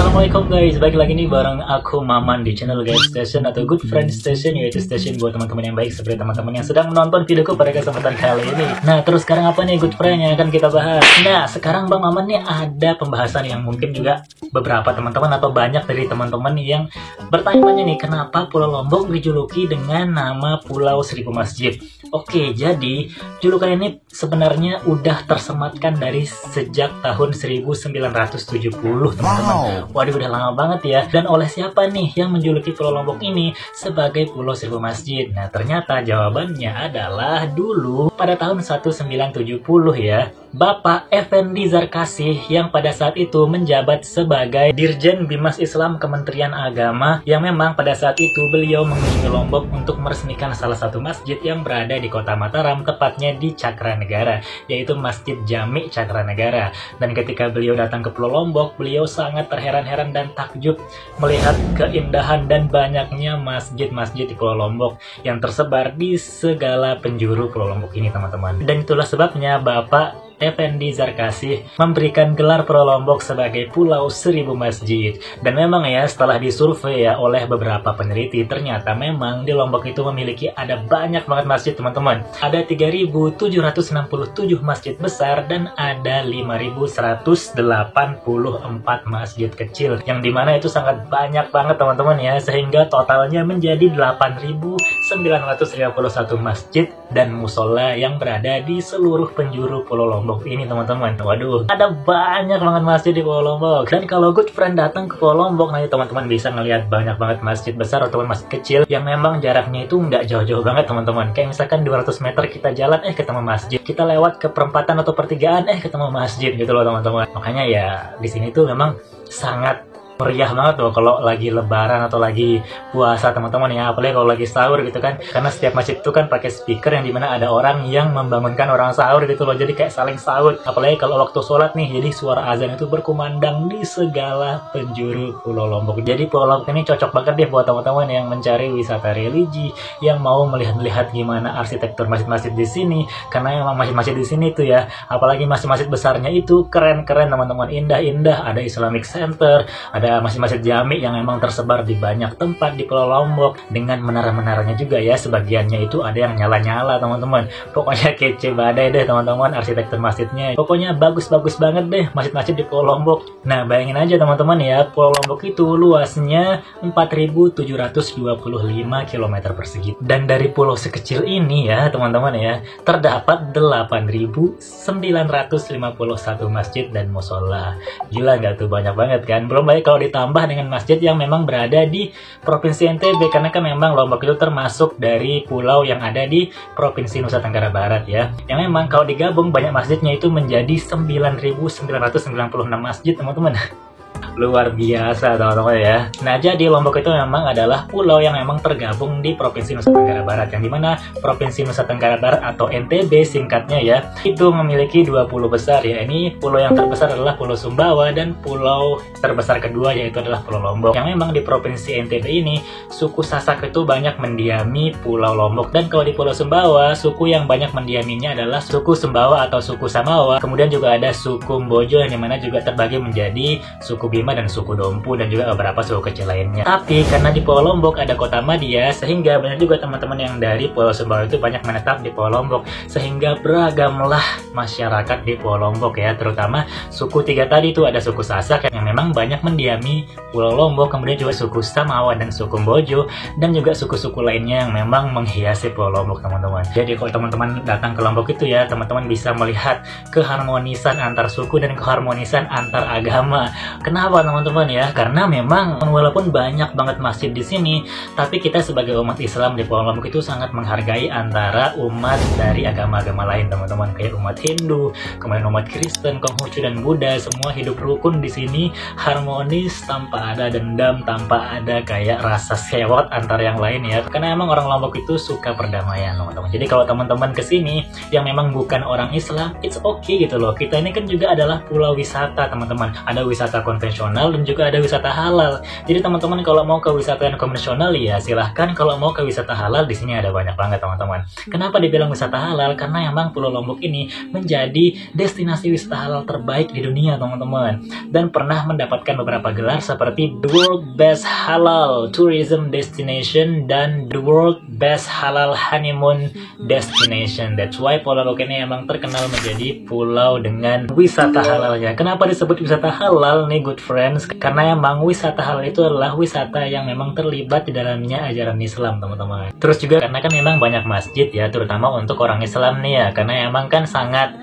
Assalamualaikum guys, balik lagi nih bareng aku Maman di channel Guys Station atau Good Friends Station, yaitu station buat teman-teman yang baik seperti teman-teman yang sedang menonton videoku pada kesempatan kali ini. Nah, terus sekarang apa nih Good Friend yang akan kita bahas? Nah, sekarang Bang Maman nih ada pembahasan yang mungkin juga beberapa teman-teman atau banyak dari teman-teman yang bertanya-tanya nih, kenapa Pulau Lombok dijuluki dengan nama Pulau Seribu Masjid? Oke, jadi julukan ini sebenarnya udah tersematkan dari sejak tahun 1970, teman-teman. Waduh, udah lama banget ya. Dan oleh siapa nih yang menjuluki Pulau Lombok ini sebagai Pulau Seribu Masjid? Nah, ternyata jawabannya adalah dulu pada tahun 1970 ya, Bapak Effendi Zarkasih yang pada saat itu menjabat sebagai Dirjen Bimas Islam Kementerian Agama, yang memang pada saat itu beliau mengunjungi Lombok untuk meresmikan salah satu masjid yang berada di kota Mataram, tepatnya di Cakranegara, yaitu Masjid Jami Cakranegara. Dan ketika beliau datang ke Pulau Lombok, beliau sangat terheran-heran dan takjub melihat keindahan dan banyaknya masjid-masjid di Pulau Lombok yang tersebar di segala penjuru Pulau Lombok ini, teman-teman. Dan itulah sebabnya Bapak Effendi Zarkasih memberikan gelar Pulau Lombok sebagai Pulau Seribu Masjid. Dan memang ya, setelah disurvei ya oleh beberapa peneliti, ternyata memang di Lombok itu memiliki ada banyak banget masjid, teman-teman. Ada 3.767 masjid besar dan ada 5.184 masjid kecil, yang dimana itu sangat banyak banget, teman-teman ya, sehingga totalnya menjadi 8.951 masjid dan musola yang berada di seluruh penjuru Pulau Lombok ini, teman-teman. Waduh, ada banyak banget masjid di Pulau Lombok. Dan kalau Good Friend datang ke Pulau Lombok, nanti teman-teman bisa ngelihat banyak banget masjid besar ataupun masjid kecil yang memang jaraknya itu nggak jauh-jauh banget, teman-teman. Kayak misalkan 200 meter kita jalan, ketemu masjid. Kita lewat ke perempatan atau pertigaan, ketemu masjid gitu loh, teman-teman. Makanya ya, di sini tuh memang sangat meriah banget loh kalau lagi lebaran atau lagi puasa, teman-teman ya, apalagi kalau lagi sahur gitu kan, karena setiap masjid itu kan pakai speaker yang dimana ada orang yang membangunkan orang sahur gitu loh, jadi kayak saling sahur. Apalagi kalau waktu sholat nih, jadi suara azan itu berkumandang di segala penjuru Pulau Lombok. Jadi Pulau Lombok ini cocok banget deh buat teman-teman yang mencari wisata religi, yang mau melihat-lihat gimana arsitektur masjid-masjid di sini, karena memang masjid-masjid di sini tuh ya, apalagi masjid-masjid besarnya itu keren-keren, teman-teman, indah-indah. Ada Islamic Center, ada masjid-masjid jami yang memang tersebar di banyak tempat di Pulau Lombok, dengan menara-menaranya juga ya, sebagiannya itu ada yang nyala-nyala, teman-teman. Pokoknya kece badai deh, teman-teman, arsitektur masjidnya. Pokoknya bagus-bagus banget deh masjid-masjid di Pulau Lombok. Nah, bayangin aja teman-teman ya, Pulau Lombok itu luasnya 4.725 km persegi. Dan dari pulau sekecil ini ya, teman-teman ya, terdapat 8.951 masjid dan musola. Gila nggak tuh, banyak banget kan? Belum baik kalau ditambah dengan masjid yang memang berada di Provinsi NTB, karena kan memang Lombok itu termasuk dari pulau yang ada di Provinsi Nusa Tenggara Barat ya, yang memang kalau digabung banyak masjidnya itu menjadi 9.996 masjid, teman-teman. Luar biasa, teman-teman ya. Nah, jadi Lombok itu memang adalah pulau yang memang tergabung di Provinsi Nusa Tenggara Barat, yang dimana Provinsi Nusa Tenggara Barat atau NTB singkatnya ya, itu memiliki 2 pulau besar ya. Ini pulau yang terbesar adalah Pulau Sumbawa, dan pulau terbesar kedua yaitu adalah Pulau Lombok. Yang memang di Provinsi NTB ini suku Sasak itu banyak mendiami Pulau Lombok, dan kalau di Pulau Sumbawa suku yang banyak mendiaminya adalah suku Sumbawa atau suku Samawa. Kemudian juga ada suku Mbojo yang dimana juga terbagi menjadi suku Bima dan suku Dompu, dan juga beberapa suku kecil lainnya. Tapi karena di Pulau Lombok ada kota Madia, sehingga banyak juga teman-teman yang dari Pulau Sumbawa itu banyak menetap di Pulau Lombok, sehingga beragamlah masyarakat di Pulau Lombok ya, terutama suku 3 tadi itu. Ada suku Sasak yang memang banyak mendiami Pulau Lombok, kemudian juga suku Samawa dan suku Mbojo, dan juga suku-suku lainnya yang memang menghiasi Pulau Lombok, teman-teman. Jadi kalau teman-teman datang ke Lombok itu ya, teman-teman bisa melihat keharmonisan antar suku dan keharmonisan antar agama. Kenapa, teman-teman ya? Karena memang walaupun banyak banget masjid di sini, tapi kita sebagai umat Islam di Pulau Lombok itu sangat menghargai antara umat dari agama-agama lain, teman-teman. Kayak umat Hindu, kemudian umat Kristen, Konghucu dan Buddha, semua hidup rukun di sini, harmonis, tanpa ada dendam, tanpa ada kayak rasa sewot antar yang lain ya. Karena emang orang Lombok itu suka perdamaian, teman-teman. Jadi kalau teman-teman kesini yang memang bukan orang Islam, it's okay gitu loh. Kita ini kan juga adalah pulau wisata, teman-teman. Ada wisata konvensional, konvensional dan juga ada wisata halal. Jadi teman-teman kalau mau ke wisata yang konvensional ya silahkan, kalau mau ke wisata halal di sini ada banyak banget teman-teman. Kenapa dibilang wisata halal? Karena emang Pulau Lombok ini menjadi destinasi wisata halal terbaik di dunia teman-teman, dan pernah mendapatkan beberapa gelar seperti The World Best Halal Tourism Destination dan The World Best Halal Honeymoon Destination. That's why Pulau Lombok ini emang terkenal menjadi pulau dengan wisata halalnya. Kenapa disebut wisata halal nih good friends? Karena emang wisata halal itu adalah wisata yang memang terlibat di dalamnya ajaran Islam teman-teman. Terus juga karena kan memang banyak masjid ya, terutama untuk orang Islam nih ya, karena emang kan sangat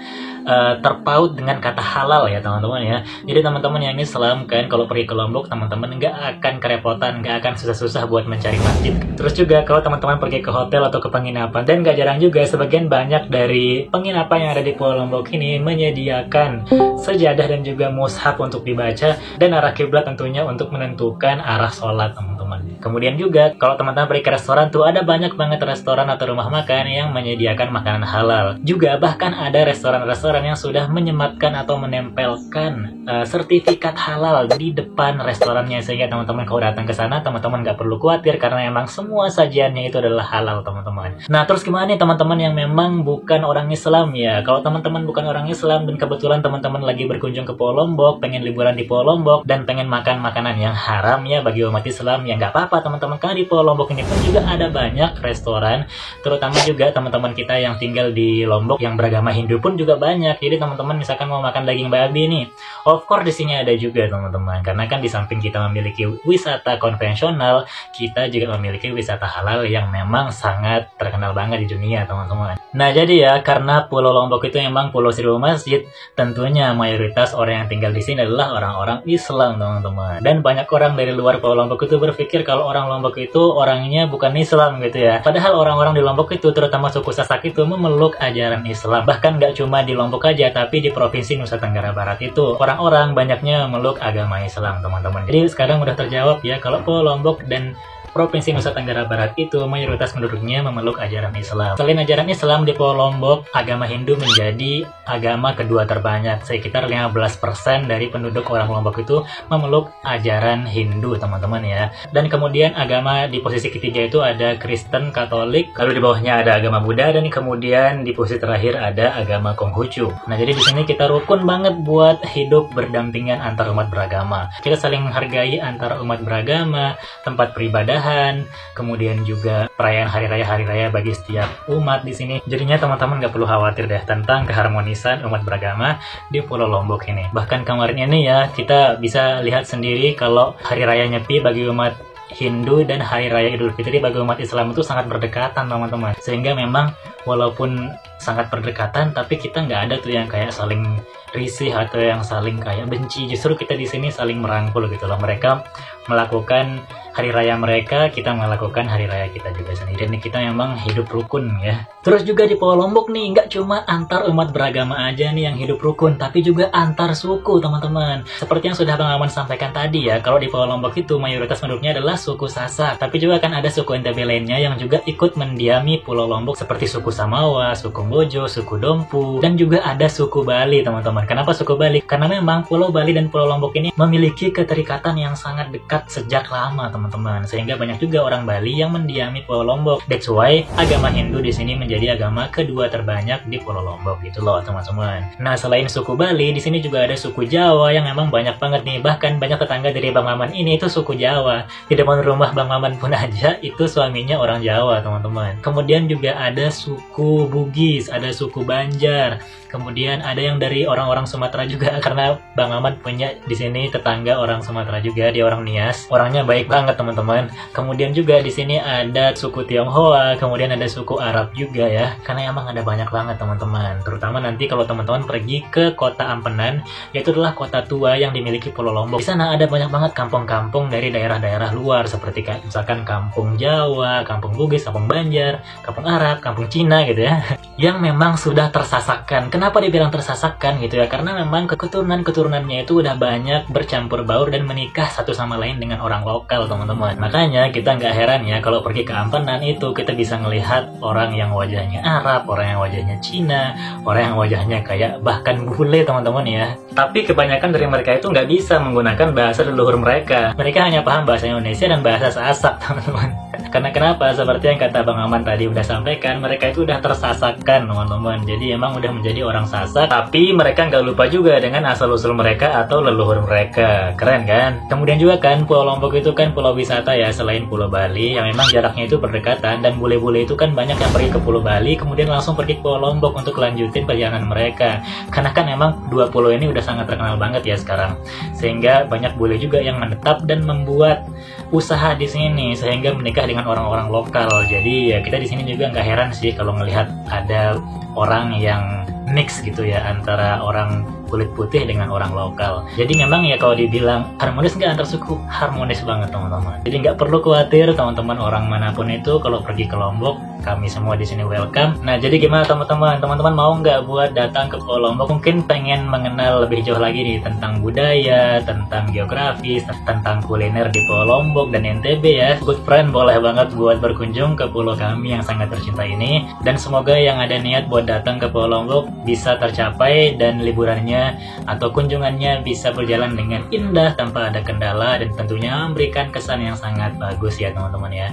terpaut dengan kata halal ya teman-teman ya. Jadi teman-teman yang Islam kan kalau pergi ke Lombok teman-teman nggak akan kerepotan, nggak akan susah-susah buat mencari masjid. Terus juga kalau teman-teman pergi ke hotel atau ke penginapan, dan nggak jarang juga sebagian banyak dari penginapan yang ada di Pulau Lombok ini menyediakan sejadah dan juga mushaf untuk dibaca, dan arah kiblat tentunya untuk menentukan arah sholat teman-teman. Kemudian juga kalau teman-teman pergi ke restoran tuh ada banyak banget restoran atau rumah makan yang menyediakan makanan halal. Juga bahkan ada restoran-restoran yang sudah menyematkan atau menempelkan sertifikat halal di depan restorannya, sehingga teman-teman kalau datang ke sana teman-teman nggak perlu khawatir karena emang semua sajiannya itu adalah halal teman-teman. Nah terus gimana nih teman-teman yang memang bukan orang Islam ya? Kalau teman-teman bukan orang Islam dan kebetulan teman-teman lagi berkunjung ke Pulau Lombok, pengen liburan di Pulau Lombok dan pengen makan makanan yang haram ya bagi umat Islam, ya nggak apa-apa teman-teman, karena di Pulau Lombok ini pun juga ada banyak restoran, terutama juga teman-teman kita yang tinggal di Lombok yang beragama Hindu pun juga banyak. Jadi teman-teman misalkan mau makan daging babi nih, of course di sini ada juga teman-teman, karena kan di samping kita memiliki wisata konvensional, kita juga memiliki wisata halal yang memang sangat terkenal banget di dunia teman-teman. Nah jadi ya, karena Pulau Lombok itu memang pulau seribu masjid, tentunya mayoritas orang yang tinggal di sini adalah orang-orang Islam teman-teman. Dan banyak orang dari luar Pulau Lombok itu berpikir kalau orang Lombok itu orangnya bukan Islam gitu ya. Padahal orang-orang di Lombok itu, terutama suku Sasak itu memeluk ajaran Islam. Bahkan nggak cuma di Lombok aja, tapi di Provinsi Nusa Tenggara Barat itu orang-orang banyaknya memeluk agama Islam teman-teman. Jadi sekarang udah terjawab ya, kalau Pulau Lombok dan Provinsi Nusa Tenggara Barat itu mayoritas penduduknya memeluk ajaran Islam. Selain ajaran Islam, di Pulau Lombok agama Hindu menjadi agama kedua terbanyak. Sekitar 15% dari penduduk orang Lombok itu memeluk ajaran Hindu teman-teman ya. Dan kemudian agama di posisi ketiga itu ada Kristen, Katolik, lalu di bawahnya ada agama Buddha, dan kemudian di posisi terakhir ada agama Konghucu. Nah jadi di sini kita rukun banget buat hidup berdampingan antar umat beragama. Kita saling menghargai antar umat beragama, tempat peribadahan, kemudian juga perayaan hari raya bagi setiap umat di sini. Jadinya teman-teman nggak perlu khawatir deh tentang keharmonisan umat beragama di Pulau Lombok ini. Bahkan kemarin ini ya kita bisa lihat sendiri kalau hari raya Nyepi bagi umat Hindu dan hari raya Idul Fitri bagi umat Islam itu sangat berdekatan teman-teman. Sehingga memang walaupun sangat berdekatan, tapi kita nggak ada tuh yang kayak saling risih atau yang saling kayak benci. Justru kita di sini saling merangkul gitu loh. Mereka melakukan hari raya mereka, kita melakukan hari raya kita juga sendiri. Dan kita memang hidup rukun ya. Terus juga di Pulau Lombok nih, nggak cuma antar umat beragama aja nih yang hidup rukun, tapi juga antar suku teman-teman. Seperti yang sudah Bang Aman sampaikan tadi ya, kalau di Pulau Lombok itu mayoritas penduduknya adalah suku Sasak. Tapi juga kan ada suku NTB lainnya yang juga ikut mendiami Pulau Lombok, seperti suku Samawa, suku Bojo, suku Dompu, dan juga ada suku Bali teman-teman. Kenapa suku Bali? Karena memang Pulau Bali dan Pulau Lombok ini memiliki keterikatan yang sangat dekat sejak lama teman-teman, sehingga banyak juga orang Bali yang mendiami Pulau Lombok. That's why agama Hindu di sini menjadi agama kedua terbanyak di Pulau Lombok gitu loh teman-teman. Nah selain suku Bali, di sini juga ada suku Jawa yang memang banyak banget nih. Bahkan banyak tetangga dari Bang Maman ini itu suku Jawa. Di depan rumah Bang Maman pun aja itu suaminya orang Jawa teman-teman. Kemudian juga ada suku Bugis, ada suku Banjar. Kemudian ada yang dari orang-orang Sumatera juga, karena Bang Maman punya di sini tetangga orang Sumatera juga, dia orang Nias. Orangnya baik banget teman-teman. Kemudian juga di sini ada suku Tionghoa, kemudian ada suku Arab juga ya. Karena emang ada banyak banget teman-teman. Terutama nanti kalau teman-teman pergi ke Kota Ampenan, yaitu adalah kota tua yang dimiliki Pulau Lombok. Di sana ada banyak banget kampung-kampung dari daerah-daerah luar, seperti misalkan kampung Jawa, kampung Bugis, kampung Banjar, kampung Arab, kampung Cina. Cina gitu ya, yang memang sudah tersasakkan. Kenapa dibilang tersasakkan gitu ya? Karena memang keturunan-keturunannya itu udah banyak bercampur baur dan menikah satu sama lain dengan orang lokal, teman-teman. Makanya kita nggak heran ya kalau pergi ke Ampenan itu kita bisa ngelihat orang yang wajahnya Arab, orang yang wajahnya Cina, orang yang wajahnya kayak bahkan bule, teman-teman ya. Tapi kebanyakan dari mereka itu nggak bisa menggunakan bahasa leluhur mereka. Mereka hanya paham bahasa Indonesia dan bahasa Sasak, teman-teman. Karena kenapa? Seperti yang kata Bang Aman tadi udah sampaikan, mereka itu udah tersasakkan, teman-teman. Jadi emang udah menjadi orang Sasak, tapi mereka nggak lupa juga dengan asal-usul mereka atau leluhur mereka. Keren kan? Kemudian juga kan, Pulau Lombok itu kan pulau wisata ya, selain Pulau Bali, yang memang jaraknya itu berdekatan, dan bule-bule itu kan banyak yang pergi ke Pulau Bali, kemudian langsung pergi ke Pulau Lombok untuk lanjutin perjalanan mereka. Karena kan emang dua pulau ini udah sangat terkenal banget ya sekarang. Sehingga banyak bule juga yang menetap dan membuat usaha di sini, sehingga menikah dengan orang-orang lokal. Jadi ya kita di sini juga nggak heran sih kalau ngelihat ada orang yang mix gitu ya antara orang kulit putih dengan orang lokal. Jadi memang ya kalau dibilang harmonis nggak antar suku, harmonis banget teman-teman. Jadi nggak perlu khawatir teman-teman, orang manapun itu kalau pergi ke Lombok, kami semua di sini welcome. Nah jadi gimana teman-teman? Teman-teman mau nggak buat datang ke Pulau Lombok? Mungkin pengen mengenal lebih jauh lagi nih tentang budaya, tentang geografis, tentang kuliner di Pulau Lombok dan NTB ya. Good friend, boleh banget buat berkunjung ke pulau kami yang sangat tercinta ini. Dan semoga yang ada niat buat datang ke Pulau Lombok bisa tercapai dan liburannya atau kunjungannya bisa berjalan dengan indah tanpa ada kendala dan tentunya memberikan kesan yang sangat bagus ya teman-teman ya.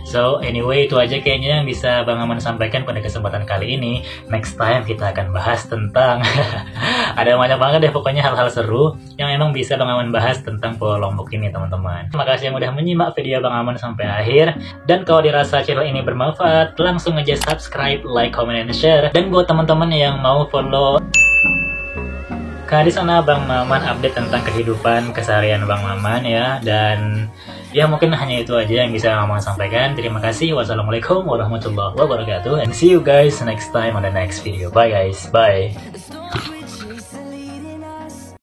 So anyway, itu aja kayaknya yang bisa Bang Aman sampaikan pada kesempatan kali ini. Next time kita akan bahas tentang ada banyak banget deh pokoknya hal-hal seru yang memang bisa Bang Aman bahas tentang Pulau Lombok ini teman-teman. Terima kasih yang udah menyimak video Bang Aman sampai akhir, dan kalau dirasa channel ini bermanfaat langsung aja subscribe, like, comment, and share. Dan buat teman-teman yang mau follow, karena di sana Bang Maman update tentang kehidupan keseharian Bang Maman ya. Dan ya mungkin hanya itu aja yang bisa Bang Maman sampaikan. Terima kasih. Wassalamualaikum warahmatullahi wabarakatuh. And see you guys next time on the next video. Bye guys. Bye.